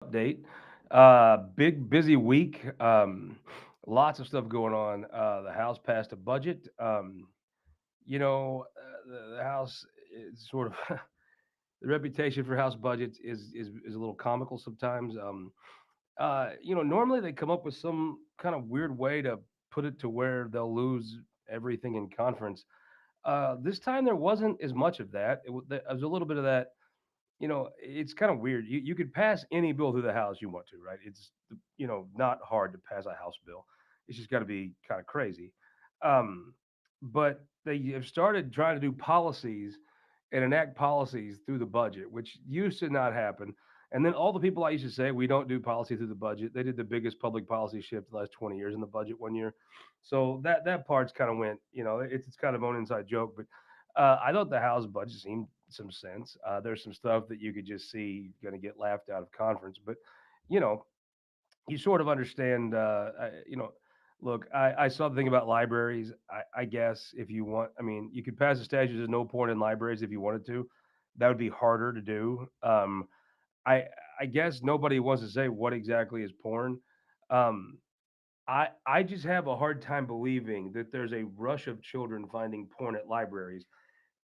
Update. Big busy week. Lots of stuff going on. The House passed a budget. The House is sort of the reputation for House budgets is a little comical sometimes. Normally they come up with some kind of weird way to put it to where they'll lose everything in conference. This time there wasn't as much of that. There was a little bit of that. It's kind of weird. You could pass any bill through the House you want to, right? It's not hard to pass a House bill. It's just got to be kind of crazy. Um, but they have started trying to do policies and enact policies through the budget, which used to not happen. And then all the people I used to say we don't do policy through the budget, they did the biggest public policy shift the last 20 years in the budget one year. So that part's kind of went, it's kind of own inside joke. But I thought the House budget seemed some sense. There's some stuff that you could just see going to get laughed out of conference, but you know, you sort of understand. Look, I saw the thing about libraries. I guess if you want, I mean, you could pass a statute there's no porn in libraries if you wanted to. That would be harder to do. I I guess nobody wants to say what exactly is porn. Um, I just have a hard time believing that there's a rush of children finding porn at libraries.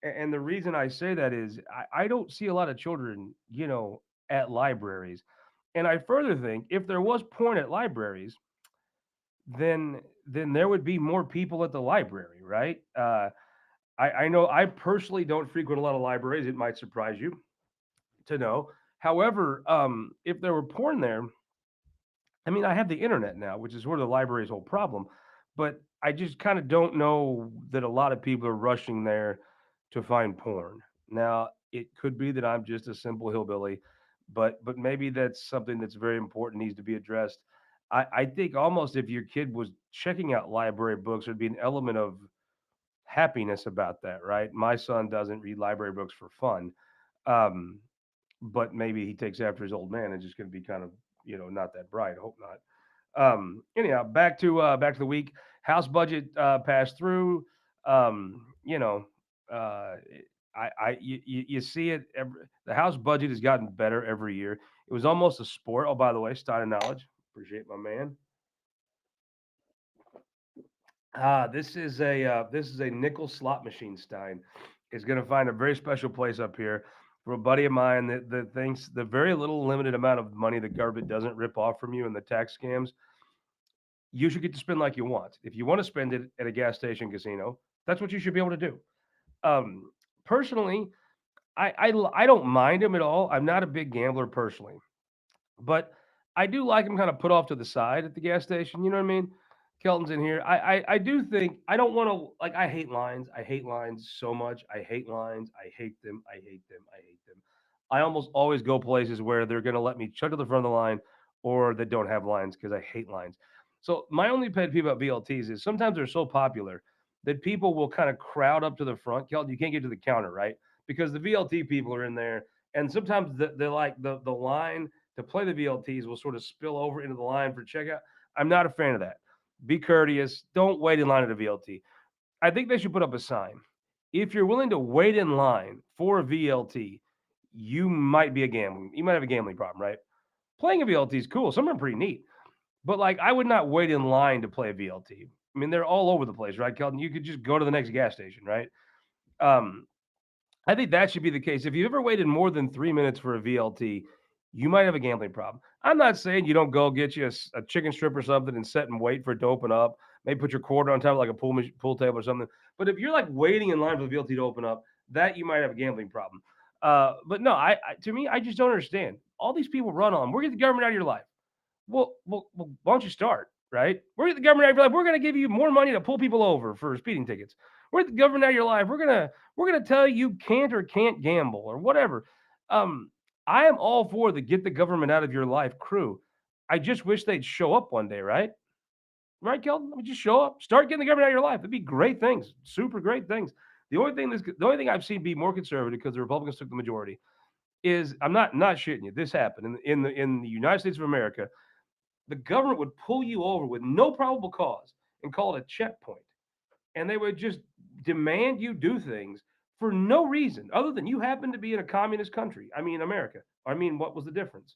And the reason I say that is I don't see a lot of children, at libraries. And I further think if there was porn at libraries, then there would be more people at the library, right? I know I personally don't frequent a lot of libraries. It might surprise you to know. However, if there were porn there, I mean, I have the internet now, which is sort of the library's whole problem. But I just kind of don't know that a lot of people are rushing there to find porn. Now, it could be that I'm just a simple hillbilly, but maybe that's something that's very important, needs to be addressed. I think almost if your kid was checking out library books, there'd be an element of happiness about that, right? My son doesn't read library books for fun, um, but maybe he takes after his old man and just going to be kind of not that bright. I hope not. Anyhow, back to the week. House budget passed through. You know, uh, you see it. The house budget has gotten better every year. It was almost a sport. Oh, by the way, Stein of Knowledge. Appreciate my man. This is a nickel slot machine. Stein is going to find a very special place up here for a buddy of mine that thinks the very little limited amount of money the government doesn't rip off from you in the tax scams, you should get to spend like you want. If you want to spend it at a gas station casino, that's what you should be able to do. Um, Personally, I don't mind him at all. I'm not a big gambler personally, but I do like him kind of put off to the side at the gas station. You know what I mean? Kelton's in here. I do think I don't want to like. I hate lines. I hate lines so much. I hate lines. I hate them. I hate them. I hate them. I almost always go places where they're going to let me chug to the front of the line, or they don't have lines because I hate lines. So my only pet peeve about VLTs is sometimes they're so popular that people will kind of crowd up to the front. Kelton, you can't get to the counter, right? Because the VLT people are in there, and sometimes they're like the line to play the VLTs will sort of spill over into the line for checkout. I'm not a fan of that. Be courteous. Don't wait in line at a VLT. I think they should put up a sign. If you're willing to wait in line for a VLT, you might be a gambling. You might have a gambling problem, right? Playing a VLT is cool. Some are pretty neat, but like I would not wait in line to play a VLT. I mean, they're all over the place, right, Kelton? You could just go to the next gas station, right? Um, I think that should be the case. If you ever waited more than 3 minutes for a VLT, you might have a gambling problem. I'm not saying you don't go get you a chicken strip or something and sit and wait for it to open up. Maybe put your quarter on top of like a pool table or something. But if you're like waiting in line for the VLT to open up, that you might have a gambling problem. But no, to me, I just don't understand. All these people run on, we're getting the government out of your life. Well, why don't you start, right? We're at the government out of your life. We're going to give you more money to pull people over for speeding tickets. We're at the government out of your life. We're gonna tell you can't or can't gamble or whatever. Um, I am all for the get the government out of your life crew. I just wish they'd show up one day, right? Right, Kelton? I mean, just show up, start getting the government out of your life. It'd be great things, super great things. The only thing I've seen be more conservative because the Republicans took the majority is I'm not shitting you. This happened in the United States of America. The government would pull you over with no probable cause and call it a checkpoint. And they would just demand you do things for no reason other than you happen to be in a communist country. I mean, America. I mean, what was the difference?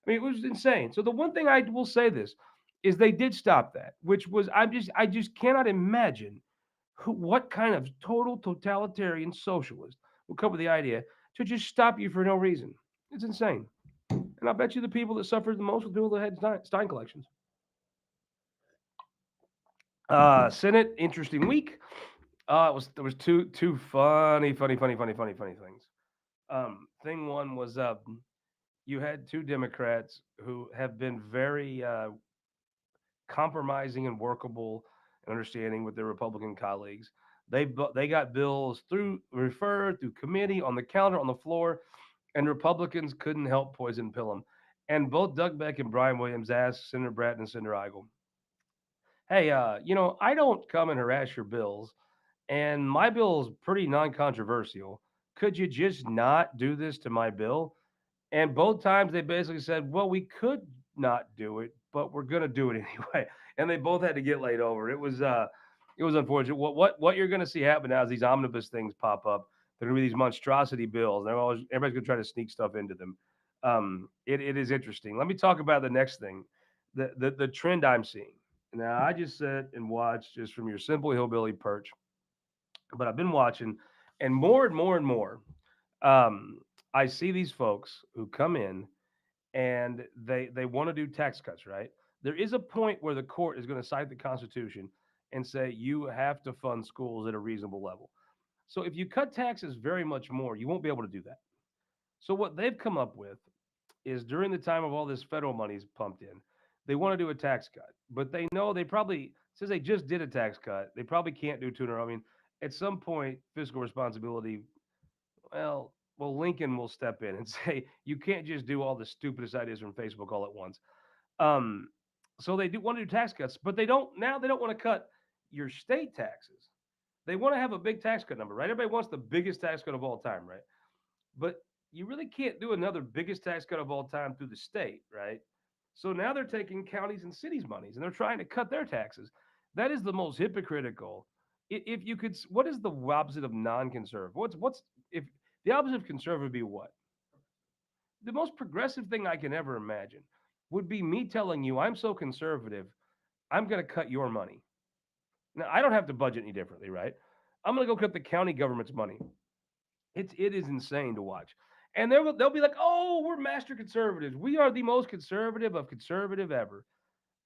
I mean, it was insane. So the one thing I will say this is they did stop that, which was I just cannot imagine what kind of total totalitarian socialist will come with the idea to just stop you for no reason. It's insane. And I bet you the people that suffered the most will do the head Stein collections. Senate, interesting week. There was two funny things. Thing one was you had two Democrats who have been very compromising and workable and understanding with their Republican colleagues. They got bills through referred through committee on the calendar on the floor, and Republicans couldn't help poison pill them. And both Doug Beck and Brian Williams asked Senator Bratton and Senator Eigel, "Hey, I don't come and harass your bills, and my bill is pretty non-controversial. Could you just not do this to my bill?" And both times they basically said, "Well, we could not do it, but we're going to do it anyway." And they both had to get laid over. It was unfortunate. What you're going to see happen now is these omnibus things pop up. They're going to be these monstrosity bills. Everybody's going to try to sneak stuff into them. It is interesting. Let me talk about the next thing, the trend I'm seeing. Now, I just sit and watch just from your simple hillbilly perch, but I've been watching, and more. Um, I see these folks who come in and they want to do tax cuts, right? There is a point where the court is going to cite the Constitution and say you have to fund schools at a reasonable level. So if you cut taxes very much more, you won't be able to do that. So what they've come up with is during the time of all this federal money's pumped in, they want to do a tax cut, but they know they probably since they just did a tax cut, they probably can't do two in a row. I mean, at some point, fiscal responsibility Lincoln will step in and say you can't just do all the stupidest ideas from Facebook all at once. Um, so they do want to do tax cuts, but they don't now. They don't want to cut your state taxes. They want to have a big tax cut number, right? Everybody wants the biggest tax cut of all time, right? But you really can't do another biggest tax cut of all time through the state, right? So now they're taking counties and cities' monies and they're trying to cut their taxes. That is the most hypocritical. If you could, what is the opposite of non-conservative? What's if the opposite of conservative would be what? The most progressive thing I can ever imagine would be me telling you I'm so conservative, I'm going to cut your money. Now I don't have to budget any differently, right? I'm going to go cut the county government's money. It is insane to watch. And they'll be like, "Oh, we're master conservatives. We are the most conservative of conservative ever."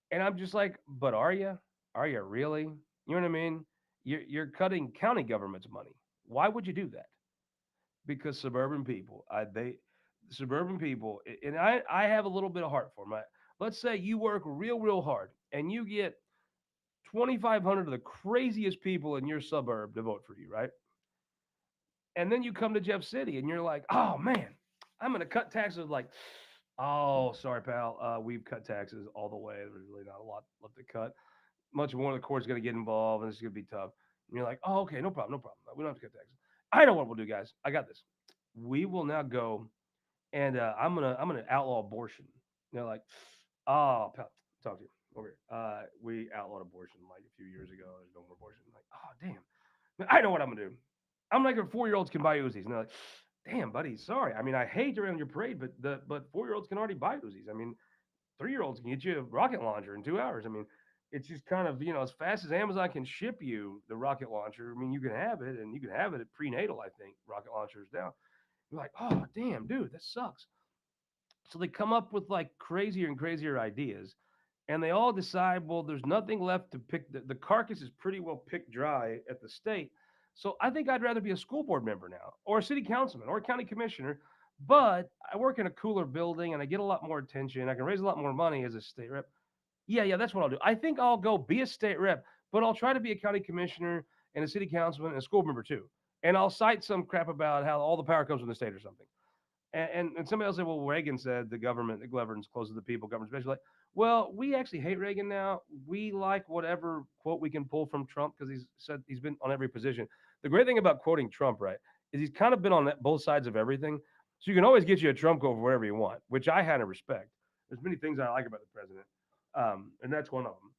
And I'm just like, "But are you? Are you really? You know what I mean? You're cutting county government's money. Why would you do that? Because suburban people, suburban people, and I have a little bit of heart for them. Let's say you work real hard and you get 2,500 of the craziest people in your suburb to vote for you, right? And then you come to Jeff City and you're like, "Oh man, I'm going to cut taxes." Like, "Oh, sorry, pal. We've cut taxes all the way. There's really not a lot left to cut. Much more the court's going to get involved, and it's going to be tough." And you're like, "Oh, okay, no problem, no problem. We don't have to cut taxes." I know what we'll do, guys. I got this. We will now go and I'm gonna outlaw abortion. And they're like, "Oh, pal, talk to you over here. We outlawed abortion like a few years ago. There's no more abortion." I'm like, "Oh, damn. I know what I'm gonna do. I'm like, 4-year-olds can buy Uzis." And they're like, "Damn, buddy, sorry. I mean, I hate to rain your parade, but 4-year-olds can already buy Uzis. I mean, 3-year-olds can get you a rocket launcher in 2 hours. I mean, it's just kind of as fast as Amazon can ship you the rocket launcher. I mean, you can have it, and you can have it at prenatal. I think rocket launchers now. You're like, oh damn, dude, that sucks. So they come up with like crazier and crazier ideas, and they all decide, well, there's nothing left to pick. The carcass is pretty well picked dry at the state. So I think I'd rather be a school board member now, or a city councilman, or a county commissioner. But I work in a cooler building, and I get a lot more attention. I can raise a lot more money as a state rep. Yeah, that's what I'll do. I think I'll go be a state rep, but I'll try to be a county commissioner and a city councilman and a school member too. And I'll cite some crap about how all the power comes from the state or something. And somebody else said, well, Reagan said the government that governs close to the people, governs especially. Like, well, we actually hate Reagan now. We like whatever quote we can pull from Trump because he's said he's been on every position. The great thing about quoting Trump, right, is he's kind of been on both sides of everything. So you can always get you a Trump quote for whatever you want, which I kind of respect. There's many things I like about the president, and that's one of them.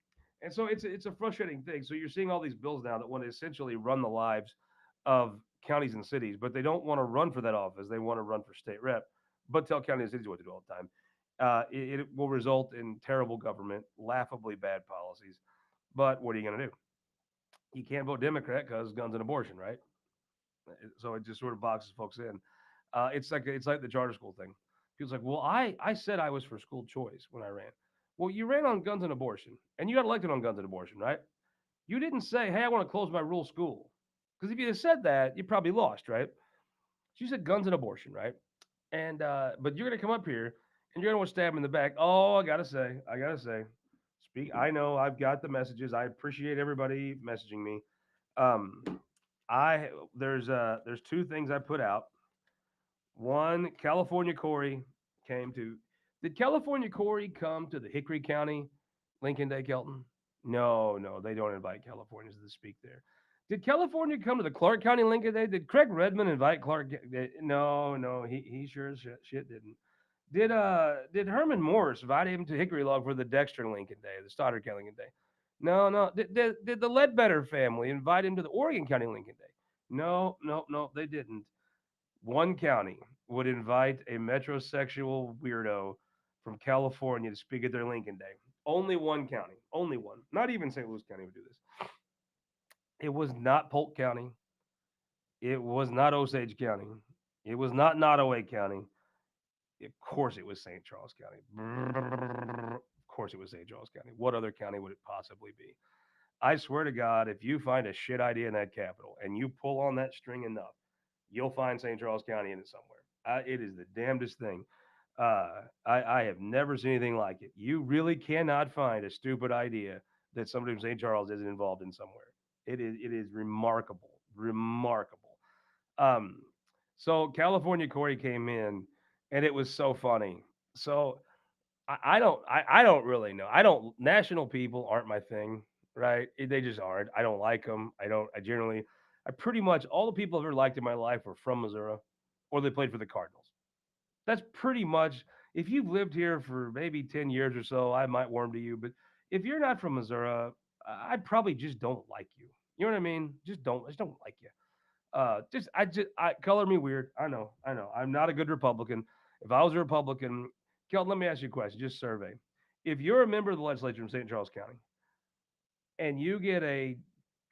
And so it's a frustrating thing. So you're seeing all these bills now that want to essentially run the lives of counties and cities, but they don't want to run for that office. They want to run for state rep, but tell counties and cities what to do all the time. It will result in terrible government, laughably bad policies. But what are you going to do? You can't vote Democrat because guns and abortion, right? So it just sort of boxes folks in. It's like the charter school thing. People's like, well, I said I was for school choice when I ran. Well, you ran on guns and abortion, and you got elected on guns and abortion, right? You didn't say, hey, I want to close my rural school, because if you had said that, you probably lost, right? So you said guns and abortion, right? And but you're gonna come up here and you're gonna want to stab him in the back. Oh, I gotta say, speak. I know I've got the messages. I appreciate everybody messaging me. Um, I there's two things I put out. One, California Corey came to. Did California Corey come to the Hickory County Lincoln Day, Kelton? No, no, they don't invite Californians to speak there. Did California come to the Clark County Lincoln Day? Did Craig Redmond invite Clark? No, no, he sure as shit didn't. Did Herman Morris invite him to Hickory Log for the Dexter Lincoln Day, the Stoddard County Lincoln Day? No, no. Did the Ledbetter family invite him to the Oregon County Lincoln Day? No, no, no, they didn't. One county would invite a metrosexual weirdo from California to speak at their Lincoln Day. Only one county. Only one. Not even St. Louis County would do this. It was not Polk County. It was not Osage County. It was not Nottoway County. Of course, it was St. Charles County. Of course, it was St. Charles County. What other county would it possibly be? I swear to God, if you find a shit idea in that capital and you pull on that string enough, you'll find St. Charles County in it somewhere. It is the damnedest thing. I have never seen anything like it. You really cannot find a stupid idea that somebody from St. Charles isn't involved in somewhere. It is remarkable, remarkable. Um, so California Corey came in, and it was so funny. So I don't really know. I don't national people aren't my thing, right? They just aren't. I don't like them. I generally I pretty much all the people I've ever liked in my life were from Missouri or they played for the Cardinals. That's pretty much if you've lived here for maybe 10 years or so, I might warm to you, but if you're not from Missouri, I probably just don't like you. You know what I mean? I just don't like you. I color me weird. I know. I'm not a good Republican. If I was a Republican, Kel, let me ask you a question. Just survey. If you're a member of the legislature in St. Charles County and you get a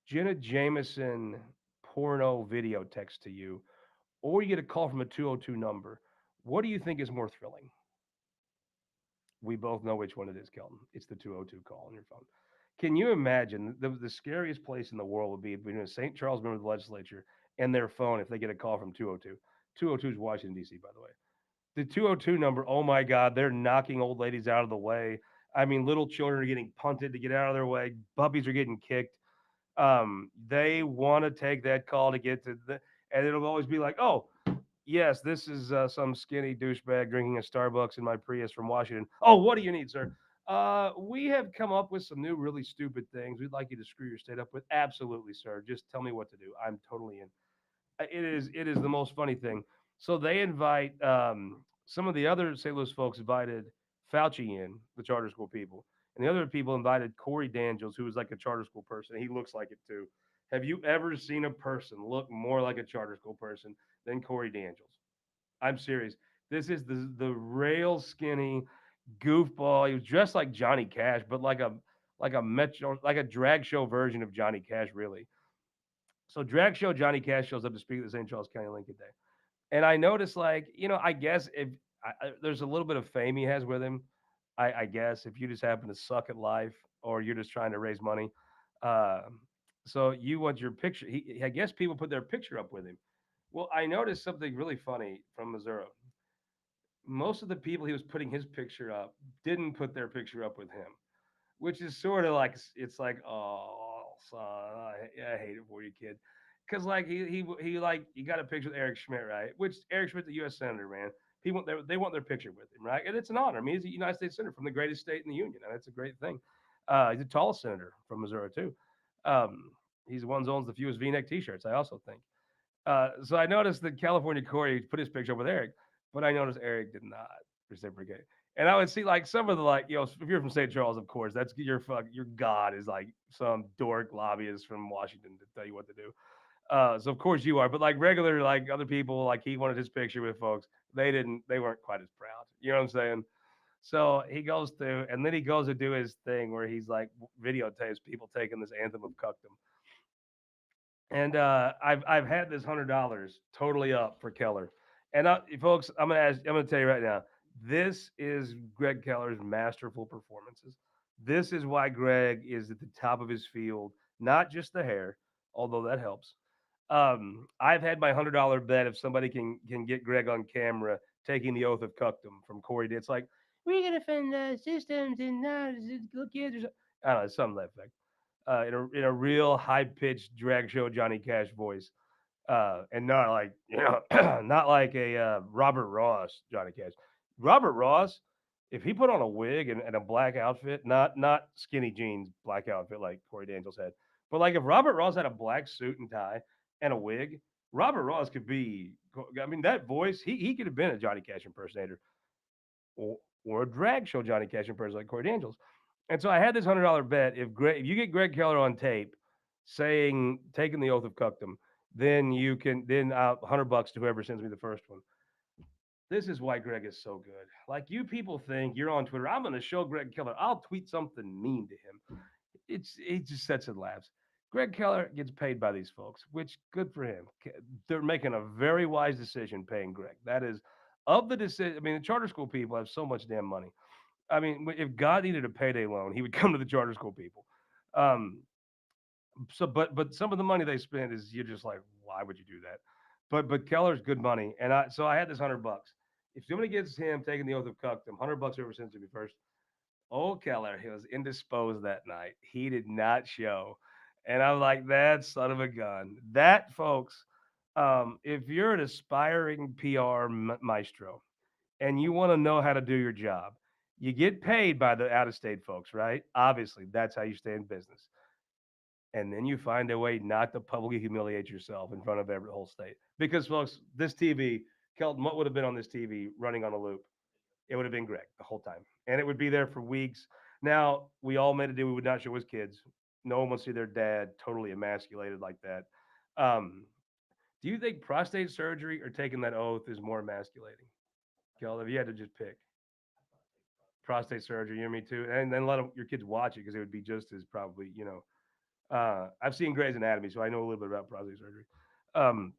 Jenna Jameson porno video text to you, or you get a call from a 202 number, what do you think is more thrilling? We both know which one it is, Kelton. It's the 202 call on your phone. Can you imagine the scariest place in the world would be between a St. Charles member of the legislature and their phone if they get a call from 202? 202 is Washington, D.C., by the way. The 202 number, oh my God, they're knocking old ladies out of the way. I mean, little children are getting punted to get out of their way. Puppies are getting kicked. They want to take that call to get to the, and it'll always be like, oh, yes, this is some skinny douchebag drinking a Starbucks in my Prius from Washington. Oh, what do you need, sir? We have come up with some new, really stupid things. We'd like you to screw your state up with. Absolutely, sir. Just tell me what to do. I'm totally in. It is the most funny thing. So they invite some of the other St. Louis folks invited Fauci in, the charter school people, and the other people invited Corey Daniels, who is like a charter school person. He looks like it too. Have you ever seen a person look more like a charter school person than Corey Daniels? I'm serious. This is the rail skinny goofball. He was dressed like Johnny Cash, but like a drag show version of Johnny Cash, really. So drag show Johnny Cash shows up to speak at the St. Charles County Lincoln Day. And I noticed, like, I guess if there's a little bit of fame he has with him, I guess if you just happen to suck at life or you're just trying to raise money, uh, so you want your picture. I guess people put their picture up with him. Well, I noticed something really funny from Missouri. Most of the people he was putting his picture up didn't put their picture up with him, which is sort of like it's like, oh, son, I hate it for you, kid, because like he like you got a picture with Eric Schmidt, right? Which Eric Schmidt, the U.S. senator, man. They want their picture with him, right? And it's an honor. I mean, he's a United States senator from the greatest state in the union, and that's a great thing. He's the tallest senator from Missouri too. Um, he's the one who owns the fewest V-neck T-shirts. I also think. So I noticed that California Corey put his picture up with Eric, but I noticed Eric did not reciprocate. And I would see like some of the like, if you're from St. Charles, of course, that's your god is like some dork lobbyist from Washington to tell you what to do. So of course you are, but like regular like other people, like he wanted his picture with folks, they weren't quite as proud. You know what I'm saying? So he goes through, and then he goes to do his thing where he's like videotapes people taking this anthem of cuckdom. And I've had this $100 totally up for Keller. And folks, I'm gonna tell you right now, this is Greg Keller's masterful performances. This is why Greg is at the top of his field, not just the hair, although that helps. I've had my $100 bet if somebody can get Greg on camera taking the oath of cuckdom from Corey. It's like we're gonna defend the systems and little kids or something. I don't know, something to that effect. In a real high pitched drag show Johnny Cash voice, and not like not like a Robert Ross Johnny Cash. Robert Ross, if he put on a wig and a black outfit, not skinny jeans black outfit like Corey Daniels had, but like if Robert Ross had a black suit and tie and a wig, Robert Ross could be. I mean, that voice, he could have been a Johnny Cash impersonator or, or a drag show Johnny Cash impersonator like Corey Daniels. And so I had this $100 bet. If you get Greg Keller on tape saying taking the oath of cuckdom, then you can then $100 to whoever sends me the first one. This is why Greg is so good. Like you people think you're on Twitter. I'm going to show Greg Keller. I'll tweet something mean to him. He just sits and laughs. Greg Keller gets paid by these folks, which good for him. They're making a very wise decision paying Greg. That is of the decision. I mean, the charter school people have so much damn money. I mean, if God needed a payday loan, he would come to the charter school people. Um, but some of the money they spend is you're just like, why would you do that? But Keller's good money, and I had this $100. If somebody gets him taking the oath of cuckdom, $100 ever sends to me first. Oh, Keller, he was indisposed that night. He did not show, and I'm like, that son of a gun. That folks, if you're an aspiring PR maestro and you want to know how to do your job, you get paid by the out of state folks, right? Obviously, that's how you stay in business. And then you find a way not to publicly humiliate yourself in front of every whole state. Because, folks, this TV, Kelton, what would have been on this TV running on a loop? It would have been Greg the whole time. And it would be there for weeks. Now, we all made a deal we would not show his kids. No one would see their dad totally emasculated like that. Um, do you think prostate surgery or taking that oath is more emasculating? Kel, if you had to just pick prostate surgery, me too, and then let your kids watch it because it would be just as probably, I've seen Grey's Anatomy, so I know a little bit about prostate surgery. Um,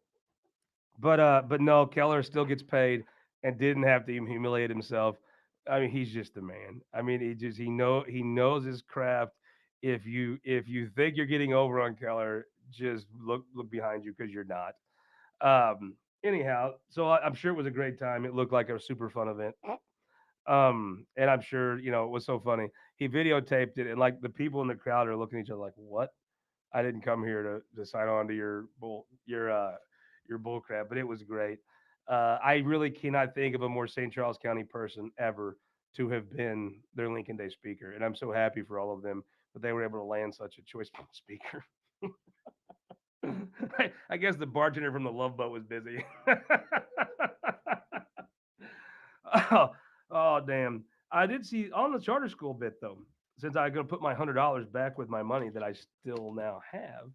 but no, Keller still gets paid and didn't have to even humiliate himself. I mean, he's just the man. I mean, he knows his craft. If you think you're getting over on Keller, just look behind you because you're not. Anyhow, so I'm sure it was a great time. It looked like a super fun event. And I'm sure it was so funny. He videotaped it, and like the people in the crowd are looking at each other like, "What? I didn't come here to sign on to your bull crap," but it was great. I really cannot think of a more St. Charles County person ever to have been their Lincoln Day speaker, and I'm so happy for all of them that they were able to land such a choice speaker. I guess the bartender from the Love Boat was busy. oh, oh, damn! I did see on the charter school bit though. Since I'm going to put my $100 back with my money that I still now have,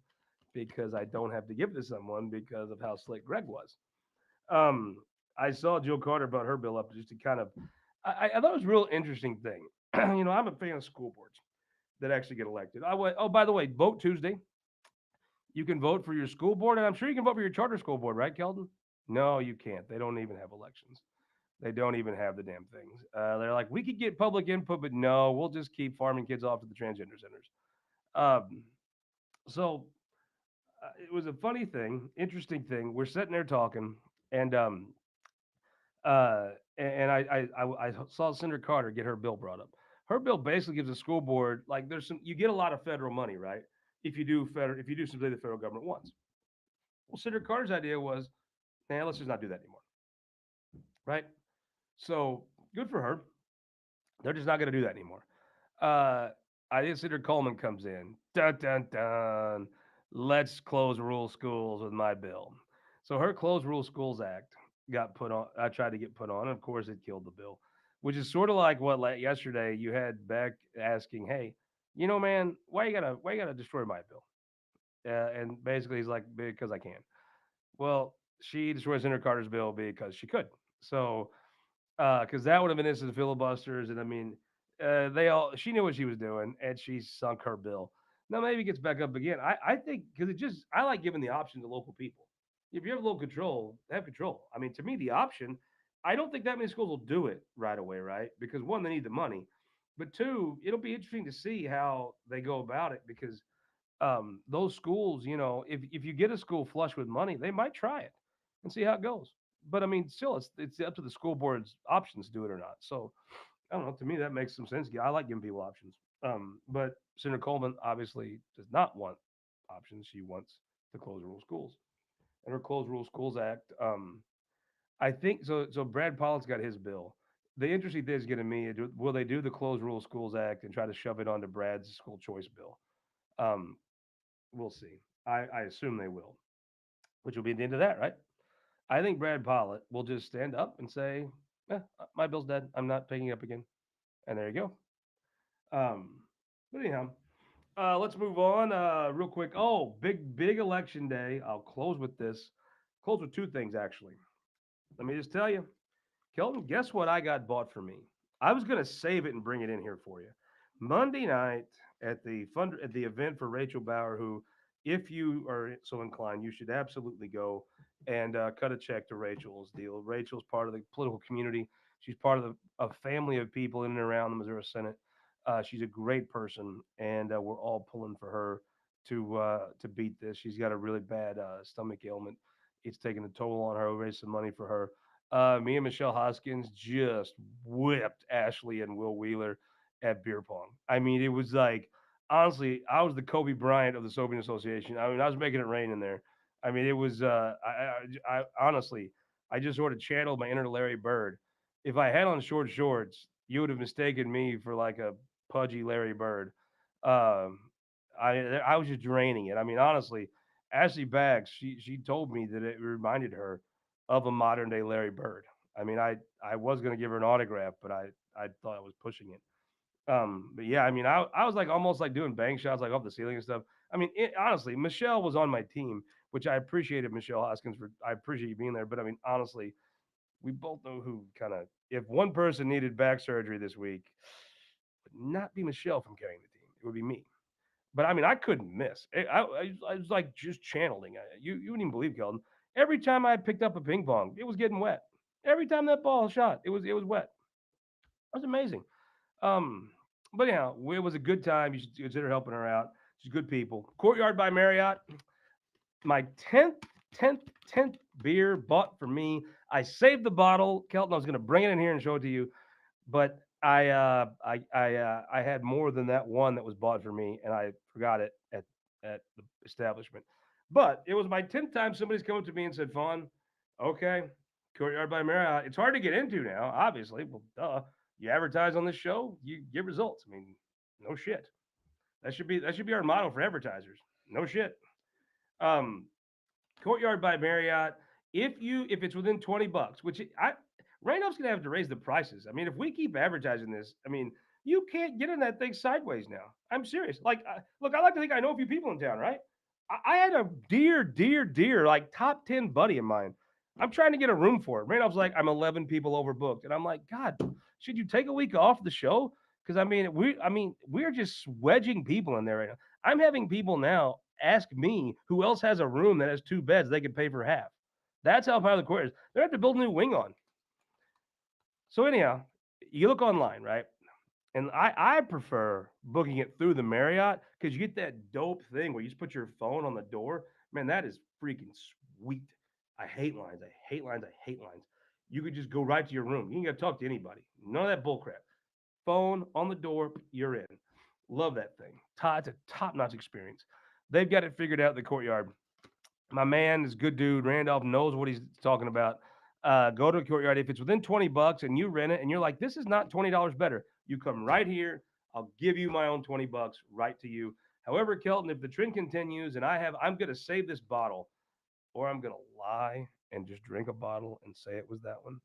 because I don't have to give to someone because of how slick Greg was. Um, I saw Jill Carter brought her bill up just to kind of. I thought it was a real interesting thing. I'm a fan of school boards that actually get elected. I went. Oh, by the way, vote Tuesday. You can vote for your school board, and I'm sure you can vote for your charter school board, right, Keldon? No, you can't. They don't even have elections. They don't even have the damn things. They're like, we could get public input, but no, we'll just keep farming kids off to the transgender centers. Um, so it was a funny thing, interesting thing. We're sitting there talking, and and I saw Senator Carter get her bill brought up. Her bill basically gives the school board like there's some you get a lot of federal money, right? If you do something the federal government wants. Well, Senator Carter's idea was, nah, let's just not do that anymore, right? So good for her. They're just not going to do that anymore. Uh, I think Senator Coleman comes in. Dun dun dun. Let's close rural schools with my bill. So her Close Rural Schools Act got put on. I tried to get put on. And of course, it killed the bill, which is sort of like what yesterday you had Beck asking, "Hey, man, why you gotta destroy my bill?" And basically, he's like, "Because I can." Well, she destroyed Senator Carter's bill because she could. So Because that would have been instant filibusters, and I mean, she knew what she was doing, and she sunk her bill. Now maybe it gets back up again. I think because I like giving the option to local people. If you have local control, have control. I mean, to me, the option. I don't think that many schools will do it right away, right? Because one, they need the money, but two, it'll be interesting to see how they go about it because those schools, if you get a school flush with money, they might try it and see how it goes. But I mean, still, it's up to the school board's options to do it or not. So I don't know. To me, that makes some sense. I like giving people options. But Senator Coleman obviously does not want options. She wants to close rural schools, and her Close Rural Schools Act. I think so. So Brad Pollitt's got his bill. The interesting thing is getting me: will they do the Close Rural Schools Act and try to shove it onto Brad's school choice bill? Um, we'll see. I assume they will, which will be the end of that, right? I think Brad Pollitt will just stand up and say, "My bill's dead. I'm not picking it up again," and there you go. But anyhow, let's move on real quick. Oh, big election day. I'll close with this. Close with two things actually. Let me just tell you, Kelton. Guess what I got bought for me? I was gonna save it and bring it in here for you. Monday night at the event for Rachel Bauer, who, if you are so inclined, you should absolutely go and cut a check to Rachel's deal. Rachel's part of the political community. She's part of a family of people in and around the Missouri Senate. She's a great person, and we're all pulling for her to beat this. She's got a really bad stomach ailment. It's taking a toll on her. We raised some money for her. Me and Michelle Hoskins just whipped Ashley and Will Wheeler at beer pong. I mean, it was like honestly, I was the Kobe Bryant of the Soviet Association. I mean, I was making it rain in there. I mean, it was. I honestly, I just sort of channeled my inner Larry Bird. If I had on short shorts, you would have mistaken me for like a pudgy Larry Bird. Um, I was just draining it. I mean, honestly, Ashley Baggs, she told me that it reminded her of a modern day Larry Bird. I mean, I was gonna give her an autograph, but I thought I was pushing it. But yeah, I mean, I was like almost like doing bang shots like off the ceiling and stuff. I mean, honestly, Michelle was on my team, which I appreciated Michelle Hoskins for. I appreciate you being there, but I mean, honestly, we both know who kind of if one person needed back surgery this week, it would not be Michelle from carrying the team. It would be me. But I mean, I couldn't miss. I was like just channeling. You wouldn't even believe, Keldon. Every time I picked up a ping pong, it was getting wet. Every time that ball shot, it was wet. It was amazing. Um, but yeah, it was a good time. You should consider helping her out. She's good people. Courtyard by Marriott. My tenth beer bought for me. I saved the bottle, Kelton. I was going to bring it in here and show it to you, but I had more than that one that was bought for me, and I forgot it at the establishment. But it was my 10th time somebody's come up to me and said, "Fawn, okay, Courtyard by Marriott. It's hard to get into now, obviously. Well, duh. You advertise on this show, you get results. I mean, no shit. That should be our motto for advertisers. No shit. Um, Courtyard by Marriott. If it's within $20, which Randolph's gonna have to raise the prices. I mean, if we keep advertising this, I mean, you can't get in that thing sideways now. I'm serious. Like, look, I like to think I know a few people in town, right? I had a dear, like top 10 buddy of mine. I'm trying to get a room for it. Randolph's like, I'm 11 people overbooked, and I'm like, God, should you take a week off the show? Because we're just wedging people in there right now. I'm having people now ask me who else has a room that has two beds they can pay for half. That's how high the court is. They have to build a new wing on. So anyhow, you look online, right? And I prefer booking it through the Marriott because you get that dope thing where you just put your phone on the door. Man, that is freaking sweet. I hate lines. I hate lines. I hate lines. You could just go right to your room. You ain't got to talk to anybody. None of that bullcrap. Phone on the door, you're in. Love that thing. It's a top notch experience. They've got it figured out in the courtyard. My man is a good dude. Randolph knows what he's talking about. Go to a courtyard. If it's within $20 and you rent it and you're like, this is not $20 better, you come right here. I'll give you my own $20 right to you. However, Kelton, if the trend continues and I'm going to save this bottle or I'm going to lie and just drink a bottle and say it was that one.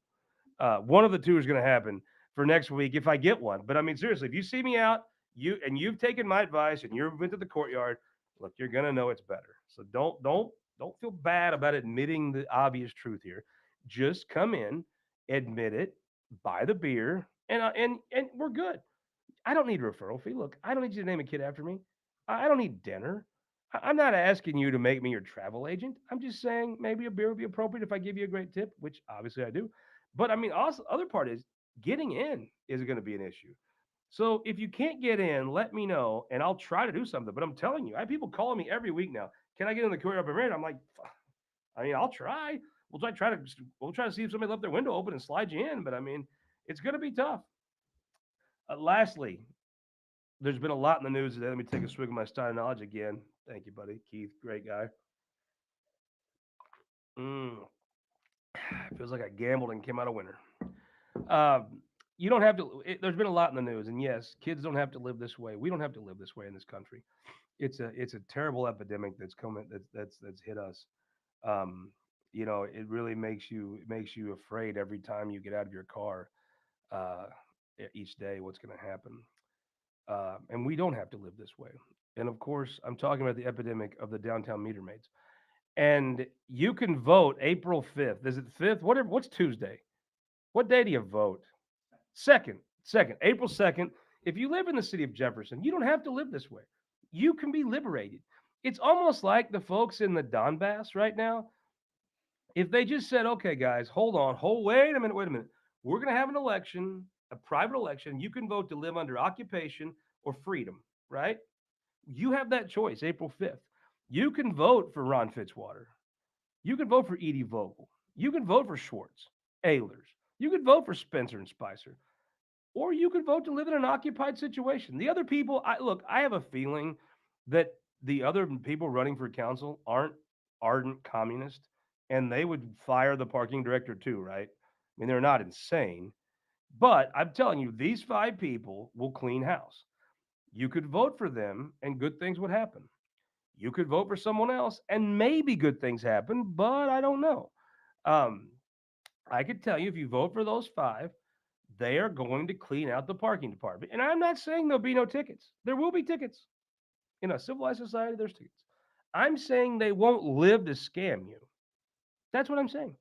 One of the two is going to happen for next week if I get one. But I mean, seriously, if you see me out, you've taken my advice and you've been to the courtyard, look, you're going to know it's better. So don't feel bad about admitting the obvious truth here. Just come in, admit it, buy the beer, and we're good. I don't need a referral fee. Look, I don't need you to name a kid after me. I don't need dinner. I'm not asking you to make me your travel agent. I'm just saying maybe a beer would be appropriate if I give you a great tip, which obviously I do. But I mean, also other part is getting in is going to be an issue. So if you can't get in, let me know and I'll try to do something. But I'm telling you, I have people calling me every week now. Can I get in the career up and ready? I'm like, I mean, I'll try. We'll try to see if somebody left their window open and slide you in. But I mean, it's going to be tough. Lastly, there's been a lot in the news today. Let me take a swig of my Stein knowledge again. Thank you, buddy. Keith, great guy. Mm, feels like I gambled and came out a winner. Um, you don't have to. There's been a lot in the news, and yes, kids don't have to live this way. We don't have to live this way in this country. It's a terrible epidemic that's coming. That's hit us. Um, it really makes you afraid every time you get out of your car uh, each day. What's going to happen? And we don't have to live this way. And of course, I'm talking about the epidemic of the downtown meter maids. And you can vote April 5th. Is it 5th? What's Tuesday? What day do you vote? Second, April 2nd. If you live in the city of Jefferson, you don't have to live this way. You can be liberated. It's almost like the folks in the Donbass right now. If they just said, okay, guys, wait a minute. We're going to have an election, a private election. You can vote to live under occupation or freedom, right? You have that choice April 5th. You can vote for Ron Fitzwater. You can vote for Edie Vogel. You can vote for Schwartz, Ehlers. You can vote for Spencer and Spicer. Or you could vote to live in an occupied situation. The other people, I have a feeling that the other people running for council aren't ardent communists, and they would fire the parking director too, right? I mean, they're not insane, but I'm telling you, these five people will clean house. You could vote for them, and good things would happen. You could vote for someone else, and maybe good things happen, but I don't know. Um, I could tell you if you vote for those five, they are going to clean out the parking department. And I'm not saying there'll be no tickets. There will be tickets. In a civilized society, there's tickets. I'm saying they won't live to scam you. That's what I'm saying.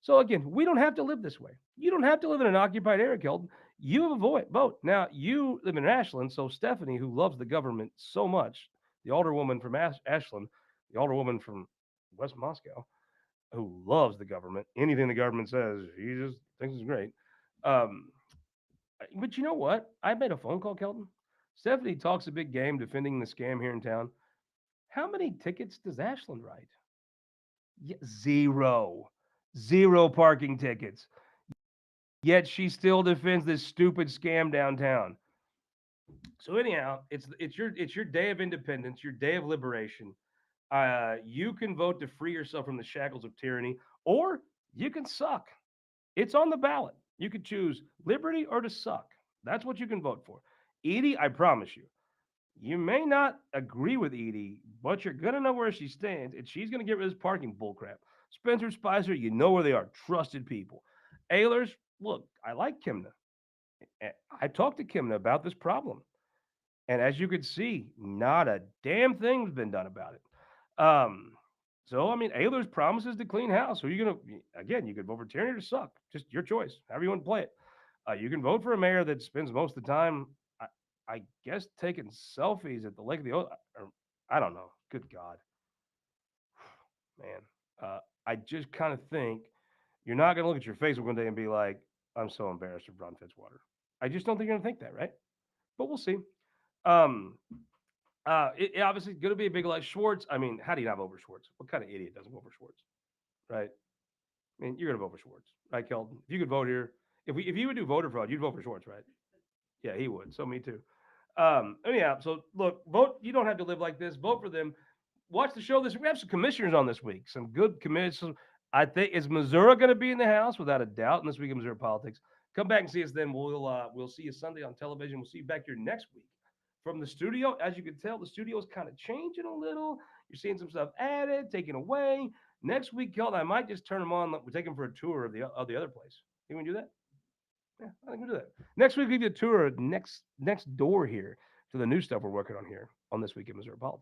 So again, we don't have to live this way. You don't have to live in an occupied area, Kelton. You have a vote. Now, you live in Ashland, so Stephanie, who loves the government so much, the alderwoman from Ashland, the alderwoman from West Moscow, who loves the government, anything the government says, she just thinks it's great. Um, but you know what? I made a phone call, Kelton. Stephanie talks a big game defending the scam here in town. How many tickets does Ashland write? Yeah, zero. Zero parking tickets. Yet she still defends this stupid scam downtown. So anyhow, it's your day of independence, your day of liberation. You can vote to free yourself from the shackles of tyranny, or you can suck. It's on the ballot. You could choose liberty or to suck. That's what you can vote for. Edie, I promise you, you may not agree with Edie, but you're going to know where she stands, and she's going to get rid of this parking bullcrap. Spencer Spicer, you know where they are. Trusted people. Ehlers, look, I like Kimna. I talked to Kimna about this problem. And as you could see, not a damn thing's been done about it. So, I mean, Ehlers promises to clean house. So you're going to, again, you could vote for tyranny or suck. Just your choice, however you want to play it. You can vote for a mayor that spends most of the time, I, I guess, taking selfies at the Lake of the Ozarks. I don't know. Good God, man. I just kind of think you're not going to look at your Facebook one day and be like, I'm so embarrassed of Ron Fitzwater. I just don't think you're going to think that, right? But we'll see. Um, it obviously going to be a big like Schwartz. I mean, how do you not vote for Schwartz? What kind of idiot doesn't vote for Schwartz, right? I mean, you're going to vote for Schwartz, right, Kelton? If you could vote here, if you would do voter fraud, you'd vote for Schwartz, right? Yeah, he would. So me too. Anyhow, so look, vote. You don't have to live like this. Vote for them. Watch the show this. We have some commissioners on this week. Some good commissioners. I think is Missouri going to be in the house without a doubt in this week of Missouri politics. Come back and see us then. We'll see you Sunday on television. We'll see you back here next week from the studio. As you can tell, the studio is kind of changing a little. You're seeing some stuff added, taken away. Next week, Kelton, I might just turn them on. We'll take them for a tour of the other place. You want to do that? Yeah, I think we'll do that. Next week, we'll give you a tour next door here to the new stuff we're working on here on This Week in Missouri Politics.